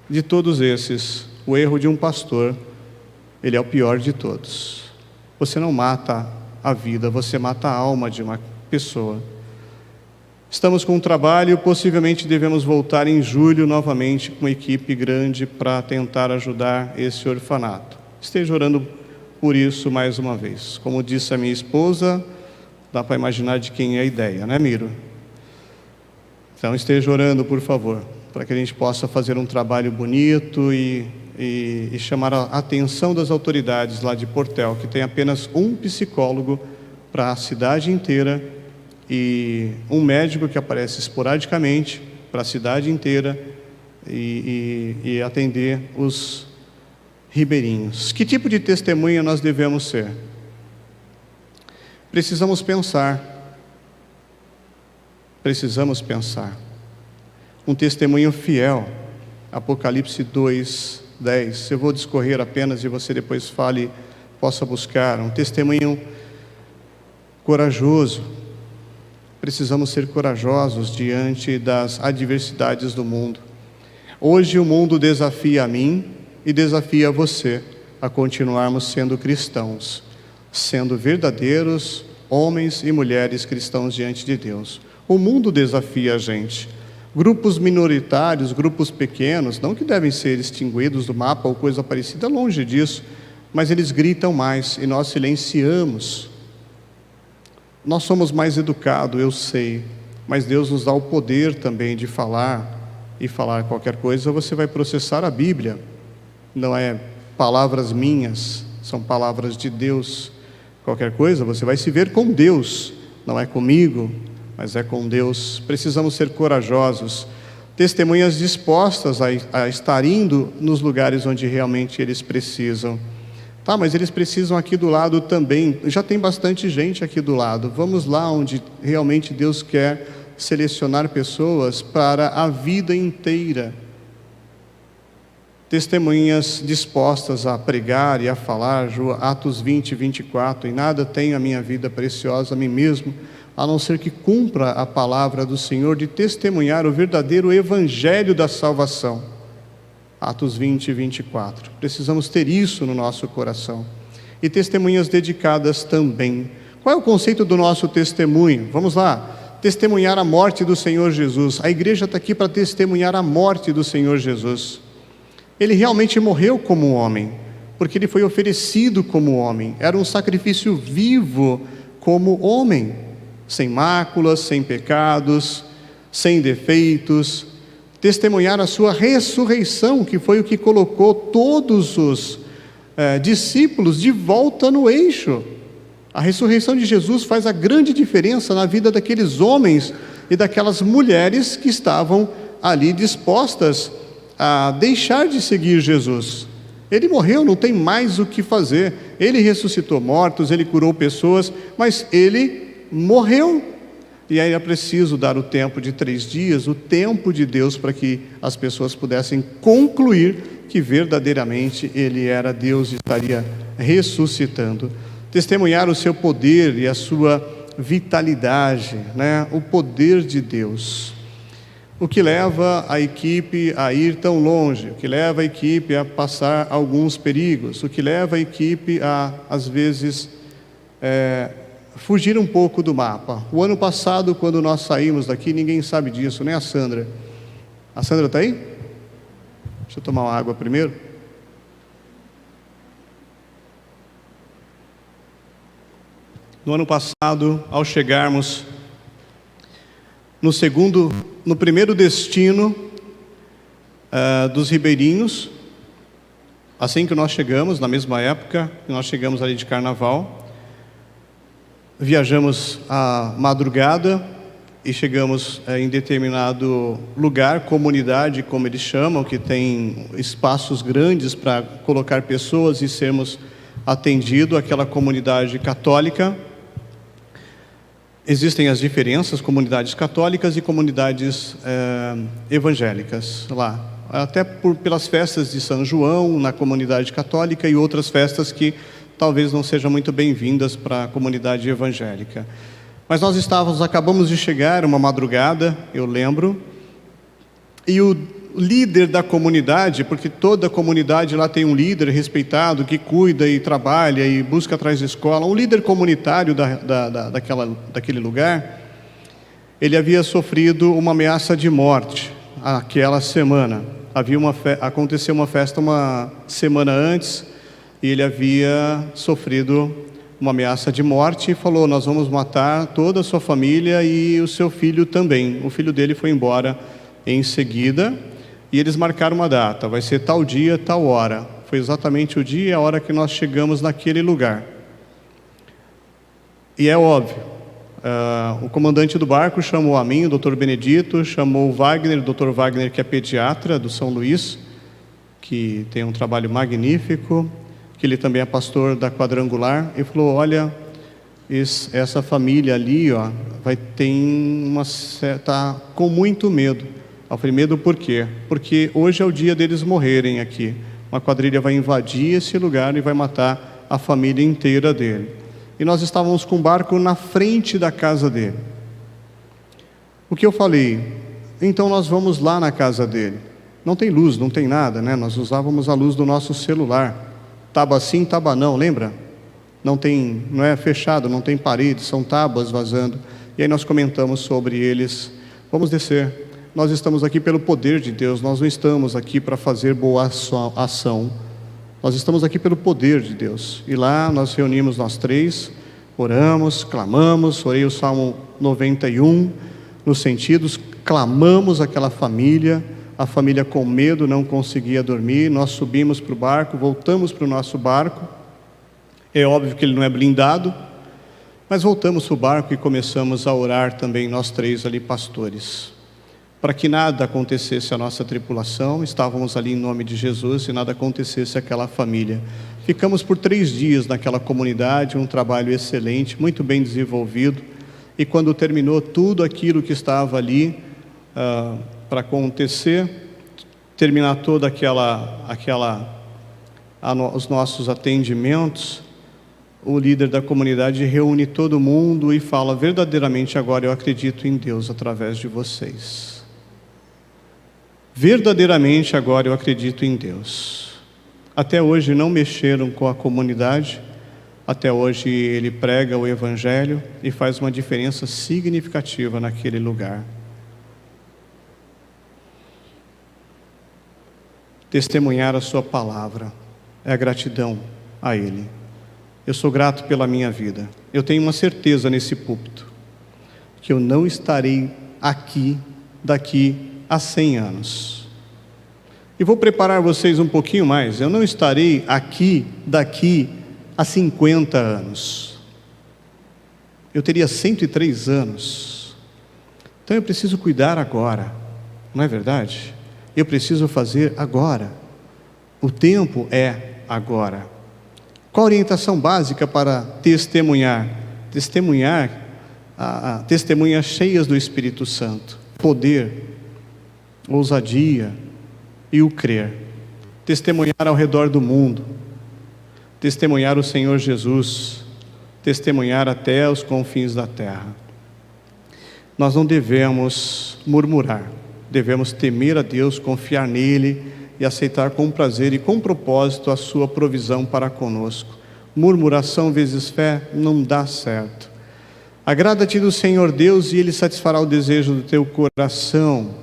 De todos esses, o erro de um pastor, ele é o pior de todos. Você não mata a vida, você mata a alma de uma pessoa. Estamos com um trabalho, possivelmente devemos voltar em julho novamente com uma equipe grande para tentar ajudar esse orfanato. Esteja orando por isso mais uma vez. Como disse a minha esposa, dá para imaginar de quem é a ideia, né, Miro? Então esteja orando, por favor, para que a gente possa fazer um trabalho bonito e chamar a atenção das autoridades lá de Portel, que tem apenas um psicólogo para a cidade inteira e um médico que aparece esporadicamente para a cidade inteira e atender os ribeirinhos. Que tipo de testemunha nós devemos ser? Precisamos pensar. Um testemunho fiel. Apocalipse 2:10. Eu vou discorrer apenas e você depois fale, possa buscar. Um testemunho corajoso. Precisamos ser corajosos diante das adversidades do mundo. Hoje o mundo desafia a mim e desafia a você a continuarmos sendo cristãos, sendo verdadeiros homens e mulheres cristãos diante de Deus. O mundo desafia a gente. Grupos minoritários, grupos pequenos, não que devem ser extinguidos do mapa ou coisa parecida, longe disso, mas eles gritam mais e nós silenciamos. Nós somos mais educados, eu sei, mas Deus nos dá o poder também de falar, e falar qualquer coisa, você vai processar a Bíblia. Não é palavras minhas, são palavras de Deus. Qualquer coisa, você vai se ver com Deus, não é comigo, mas é com Deus. Precisamos ser corajosos, testemunhas dispostas a estar indo nos lugares onde realmente eles precisam. Mas eles precisam aqui do lado também. Já tem bastante gente aqui do lado. Vamos lá onde realmente Deus quer selecionar pessoas para a vida inteira. Testemunhas dispostas a pregar e a falar, Atos 20:24, em nada tenho a minha vida preciosa a mim mesmo, a não ser que cumpra a palavra do Senhor, de testemunhar o verdadeiro evangelho da salvação. Atos 20:24. Precisamos ter isso no nosso coração. E testemunhas dedicadas também. Qual é o conceito do nosso testemunho? Vamos lá. Testemunhar a morte do Senhor Jesus. A igreja está aqui para testemunhar a morte do Senhor Jesus. Ele realmente morreu como homem, porque ele foi oferecido como homem. Era um sacrifício vivo como homem, sem máculas, sem pecados, sem defeitos. Testemunhar a sua ressurreição, que foi o que colocou todos os discípulos de volta no eixo. A ressurreição de Jesus faz a grande diferença na vida daqueles homens e daquelas mulheres que estavam ali dispostas a deixar de seguir Jesus. Ele morreu, não tem mais o que fazer. Ele ressuscitou mortos, ele curou pessoas, mas ele morreu. E aí é preciso dar o tempo de 3 dias, o tempo de Deus, para que as pessoas pudessem concluir que verdadeiramente ele era Deus e estaria ressuscitando. Testemunhar o seu poder e a sua vitalidade, né? O poder de Deus. O que leva a equipe a ir tão longe, o que leva a equipe a passar alguns perigos, o que leva a equipe a, às vezes, fugir um pouco do mapa. O ano passado, quando nós saímos daqui, ninguém sabe disso, nem a Sandra. A Sandra está aí? Deixa eu tomar uma água primeiro. No ano passado, ao chegarmos no primeiro destino dos ribeirinhos, assim que nós chegamos, na mesma época que nós chegamos ali de Carnaval, viajamos à madrugada e chegamos em determinado lugar, comunidade, como eles chamam, que tem espaços grandes para colocar pessoas e sermos atendidos, aquela comunidade católica. Existem as diferenças, comunidades católicas e comunidades evangélicas lá. Até pelas festas de São João, na comunidade católica, e outras festas que talvez não sejam muito bem-vindas para a comunidade evangélica. Mas nós acabamos de chegar, uma madrugada, eu lembro, e o líder da comunidade, porque toda comunidade lá tem um líder respeitado, que cuida e trabalha e busca atrás da escola, um líder comunitário daquele lugar, ele havia sofrido uma ameaça de morte aquela semana. Aconteceu uma festa uma semana antes, e ele havia sofrido uma ameaça de morte e falou: nós vamos matar toda a sua família e o seu filho também. O filho dele foi embora em seguida, e eles marcaram uma data, vai ser tal dia, tal hora. Foi exatamente o dia e a hora que nós chegamos naquele lugar. E é óbvio, o comandante do barco chamou a mim, o Dr. Benedito, chamou o Wagner, o Dr. Wagner, que é pediatra do São Luís, que tem um trabalho magnífico, que ele também é pastor da Quadrangular, e falou: olha, essa família ali, ó, tá com muito medo. Eu falei: medo por quê? Porque hoje é o dia deles morrerem aqui. Uma quadrilha vai invadir esse lugar e vai matar a família inteira dele. E nós estávamos com o barco na frente da casa dele. O que eu falei? Então nós vamos lá na casa dele. Não tem luz, não tem nada, né? Nós usávamos a luz do nosso celular. Tábua sim, tábua não, lembra? Não é fechado, não tem paredes, são tábuas vazando. E aí nós comentamos sobre eles. Vamos descer. Nós estamos aqui pelo poder de Deus, nós não estamos aqui para fazer boa ação. Nós estamos aqui pelo poder de Deus. E lá nós reunimos nós 3, oramos, clamamos, orei o Salmo 91, nos sentidos, clamamos aquela família, a família com medo não conseguia dormir, nós subimos para o barco, voltamos para o nosso barco, é óbvio que ele não é blindado, mas voltamos para o barco e começamos a orar também, nós 3 ali pastores, para que nada acontecesse à nossa tripulação. Estávamos ali em nome de Jesus e nada acontecesse àquela família. Ficamos por 3 dias naquela comunidade, um trabalho excelente, muito bem desenvolvido, e quando terminou tudo aquilo que estava ali para acontecer, terminar toda os nossos atendimentos, o líder da comunidade reúne todo mundo e fala: verdadeiramente agora eu acredito em Deus através de vocês. Verdadeiramente agora eu acredito em Deus. Até hoje não mexeram com a comunidade, até hoje ele prega o Evangelho e faz uma diferença significativa naquele lugar. Testemunhar a sua palavra é a gratidão a Ele. Eu sou grato pela minha vida. Eu tenho uma certeza nesse púlpito, que eu não estarei aqui daqui a 100 anos. E vou preparar vocês um pouquinho mais. Eu não estarei aqui daqui a 50 anos. Eu teria 103 anos. Então eu preciso cuidar agora, não é verdade? Eu preciso fazer agora. O tempo é agora. Qual a orientação básica para testemunhar? Testemunhas cheias do Espírito Santo, poder, ousadia e o crer. Testemunhar ao redor do mundo, testemunhar o Senhor Jesus, testemunhar até os confins da terra. Nós não devemos murmurar, devemos temer a Deus, confiar nele e aceitar com prazer e com propósito a sua provisão para conosco. Murmuração vezes fé não dá certo. Agrada-te do Senhor Deus e Ele satisfará o desejo do teu coração.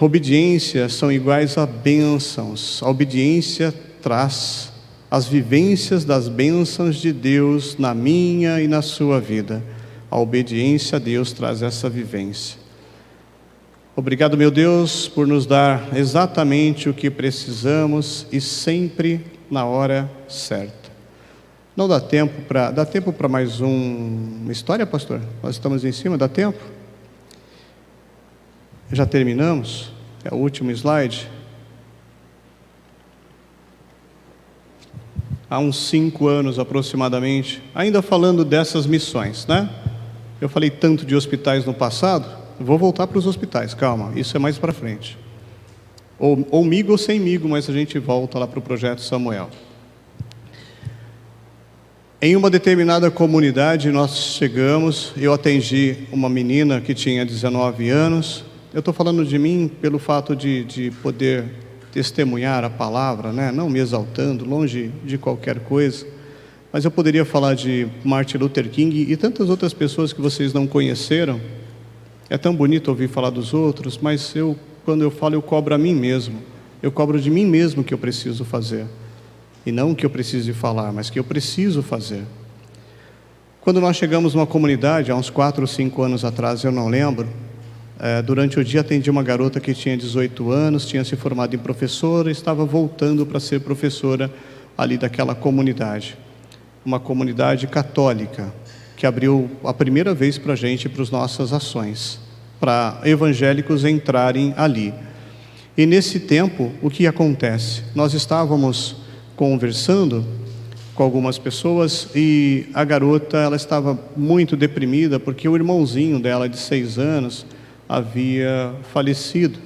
Obediência são iguais a bênçãos. A obediência traz as vivências das bênçãos de Deus na minha e na sua vida. A obediência a Deus traz essa vivência. Obrigado, meu Deus, por nos dar exatamente o que precisamos e sempre na hora certa. Não dá tempo para mais uma história, pastor? Nós estamos em cima, dá tempo? Já terminamos? É o último slide. Há uns 5 anos aproximadamente, ainda falando dessas missões, né? Eu falei tanto de hospitais no passado, vou voltar para os hospitais, calma, isso é mais para frente. Ou migo ou sem migo, mas a gente volta lá para o Projeto Samuel. Em uma determinada comunidade nós chegamos, eu atendi uma menina que tinha 19 anos. Eu estou falando de mim pelo fato de poder testemunhar a palavra, né? Não me exaltando, longe de qualquer coisa. Mas eu poderia falar de Martin Luther King e tantas outras pessoas que vocês não conheceram. É tão bonito ouvir falar dos outros, mas quando eu falo, eu cobro a mim mesmo. Eu cobro de mim mesmo o que eu preciso fazer. E não o que eu preciso falar, mas o que eu preciso fazer. Quando nós chegamos numa comunidade, há uns 4 ou 5 anos atrás, eu não lembro, durante o dia atendi uma garota que tinha 18 anos, tinha se formado em professora e estava voltando para ser professora ali daquela comunidade. Uma comunidade católica, que abriu a primeira vez para a gente, para as nossas ações, para evangélicos entrarem ali. E nesse tempo, o que acontece? Nós estávamos conversando com algumas pessoas e a garota, ela estava muito deprimida porque o irmãozinho dela de 6 anos havia falecido,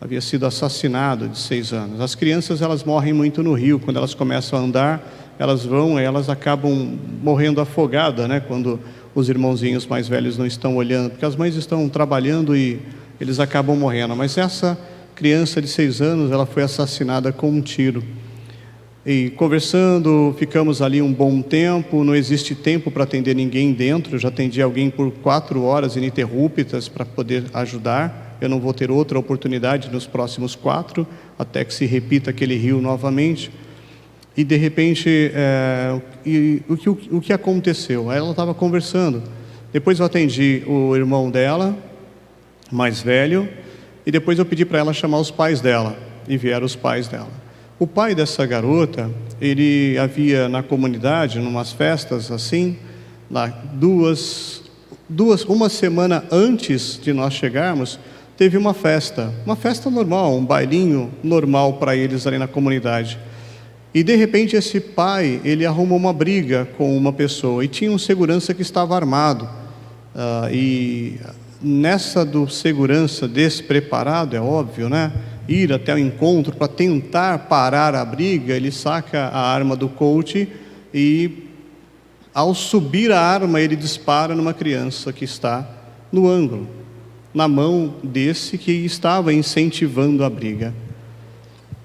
havia sido assassinado de 6 anos. As crianças, elas morrem muito no rio, quando elas começam a andar, elas acabam morrendo afogadas, né? Quando os irmãozinhos mais velhos não estão olhando, porque as mães estão trabalhando e eles acabam morrendo. Mas essa criança de 6 anos, ela foi assassinada com um tiro. E conversando, ficamos ali um bom tempo, não existe tempo para atender ninguém dentro, eu já atendi alguém por 4 horas ininterruptas para poder ajudar, eu não vou ter outra oportunidade nos próximos 4, até que se repita aquele rio novamente. E de repente, o que aconteceu? Ela estava conversando, depois eu atendi o irmão dela, mais velho, e depois eu pedi para ela chamar os pais dela, e vieram os pais dela. O pai dessa garota, ele havia na comunidade, numas festas assim, lá, uma semana antes de nós chegarmos, teve uma festa normal, um bailinho normal para eles ali na comunidade. E de repente esse pai, ele arrumou uma briga com uma pessoa, e tinha um segurança que estava armado, e nessa do segurança despreparado, é óbvio, né? Ir até o encontro para tentar parar a briga, ele saca a arma do coach e, ao subir a arma, ele dispara numa criança que está no ângulo, na mão desse que estava incentivando a briga.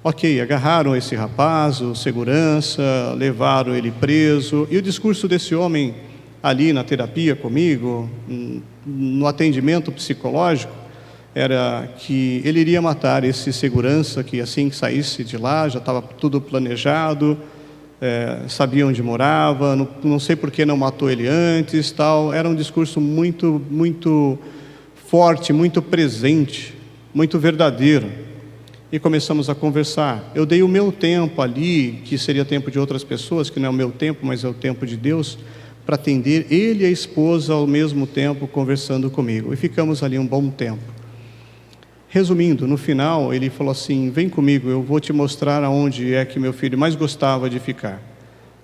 Ok, agarraram esse rapaz, o segurança, levaram ele preso, e o discurso desse homem ali na terapia comigo, no atendimento psicológico, era que ele iria matar esse segurança, que assim que saísse de lá, já estava tudo planejado, sabia onde morava, não sei por que não matou ele antes, tal. Era um discurso muito, muito forte, muito presente, muito verdadeiro. E começamos a conversar. Eu dei o meu tempo ali, que seria tempo de outras pessoas, que não é o meu tempo, mas é o tempo de Deus, para atender ele e a esposa ao mesmo tempo conversando comigo. E ficamos ali um bom tempo. Resumindo, no final ele falou assim: vem comigo, eu vou te mostrar aonde é que meu filho mais gostava de ficar.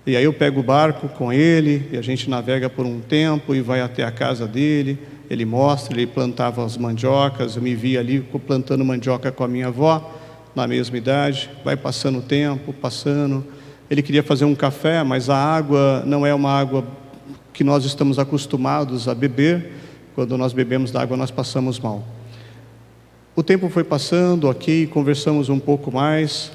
E aí eu pego o barco com ele, e a gente navega por um tempo e vai até a casa dele. Ele mostra, ele plantava as mandiocas, eu me vi ali plantando mandioca com a minha avó, na mesma idade. Vai passando o tempo, passando. Ele queria fazer um café, mas a água não é uma água que nós estamos acostumados a beber. Quando nós bebemos da água, nós passamos mal. O tempo foi passando, ok, conversamos um pouco mais,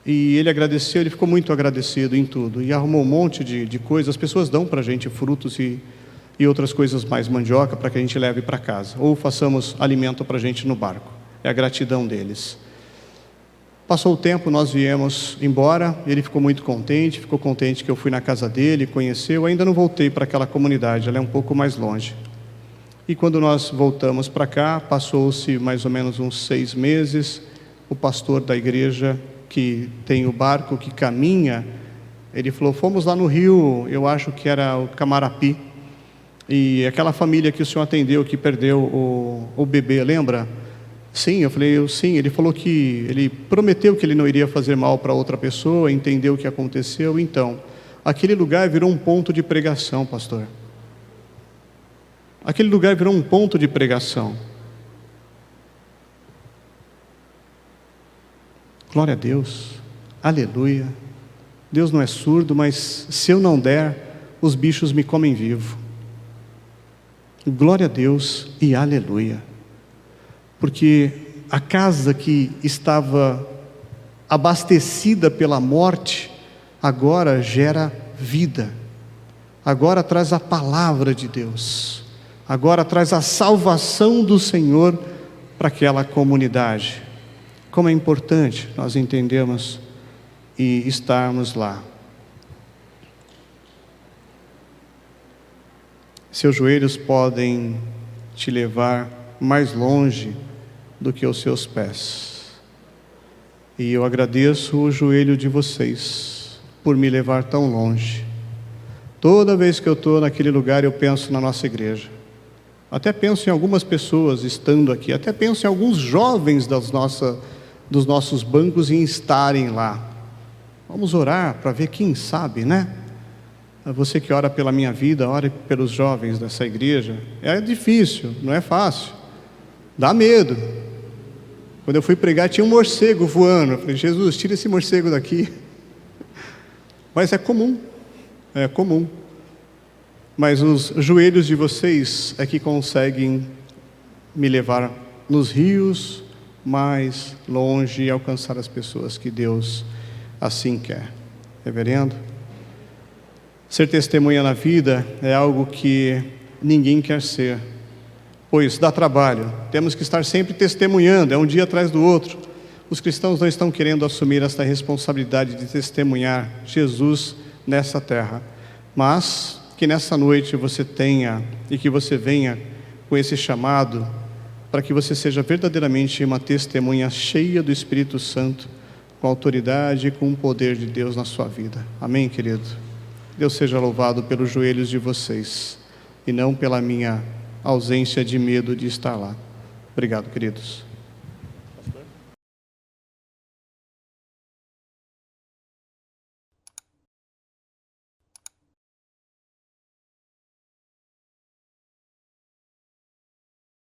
e ele agradeceu, ele ficou muito agradecido em tudo, e arrumou um monte de coisas. As pessoas dão para a gente frutos e outras coisas mais, mandioca, para que a gente leve para casa, ou façamos alimento para a gente no barco. É a gratidão deles. Passou o tempo, nós viemos embora, ele ficou muito contente, ficou contente que eu fui na casa dele, conheceu. Ainda não voltei para aquela comunidade, ela é um pouco mais longe. E quando nós voltamos para cá, passou-se mais ou menos uns 6 meses, o pastor da igreja que tem o barco, que caminha, ele falou: fomos lá no rio, eu acho que era o Camarapi, e aquela família que o senhor atendeu, que perdeu o bebê, lembra? Sim, eu falei, sim. Ele falou que ele prometeu que ele não iria fazer mal para outra pessoa, entendeu o que aconteceu. Então, aquele lugar virou um ponto de pregação, pastor. Aquele lugar virou um ponto de pregação. Glória a Deus, aleluia. Deus não é surdo, mas se eu não der, os bichos me comem vivo. Glória a Deus e aleluia. Porque a casa que estava abastecida pela morte, agora gera vida. Agora traz a palavra de Deus. Agora traz a salvação do Senhor para aquela comunidade. Como é importante nós entendermos e estarmos lá. Seus joelhos podem te levar mais longe do que os seus pés. E eu agradeço o joelho de vocês por me levar tão longe. Toda vez que eu estou naquele lugar, eu penso na nossa igreja. Até penso em algumas pessoas estando aqui, até penso em alguns jovens dos nossos bancos em estarem lá. Vamos orar para ver, quem sabe, né? Você que ora pela minha vida, ore pelos jovens dessa igreja. É difícil, não é fácil. Dá medo. Quando eu fui pregar, tinha um morcego voando. Eu falei: Jesus, tira esse morcego daqui. Mas é comum. É comum. Mas os joelhos de vocês é que conseguem me levar nos rios mais longe e alcançar as pessoas que Deus assim quer. Reverendo, ser testemunha na vida é algo que ninguém quer ser, pois dá trabalho. Temos que estar sempre testemunhando, é um dia atrás do outro. Os cristãos não estão querendo assumir esta responsabilidade de testemunhar Jesus nessa terra, mas que nessa noite você tenha e que você venha com esse chamado para que você seja verdadeiramente uma testemunha cheia do Espírito Santo, com autoridade e com o poder de Deus na sua vida. Amém, querido? Deus seja louvado pelos joelhos de vocês e não pela minha ausência de medo de estar lá. Obrigado, queridos.